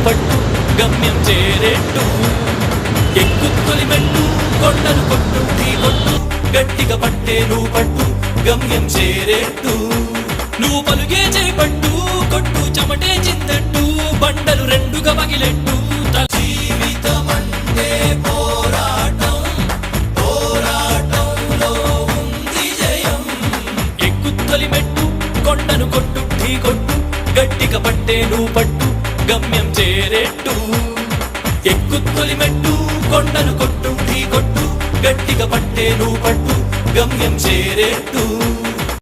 పట్టు గమ్యం చేరేట్టు. ఎక్కు తొలి మెట్టు కొండను కొట్టు ఢీ కొట్టు గట్టిగా పట్టే నువ్వు పట్టు గమ్యం చేరేట్టు. నువ్వు పలుగే చేపట్టు కొట్టు చెమటే చిందట్టు బండలు రెండుగా పగిలెట్టు. జీవితమంటే పోరాటం, పోరాటంలో ఉంది జయం. ఎక్కు తొలి మెట్టు కొండను కొట్టు ఢీ కొట్టు గట్టిగా పట్టే నువ్వు పట్టు గమ్యం చేరేట్టు. ఎక్కు తొలి మెట్టు కొండను కొట్టు ఢీ కొట్టు గట్టిగా పట్టే నువ్వు పట్టు గమ్యం చేరేట్టు.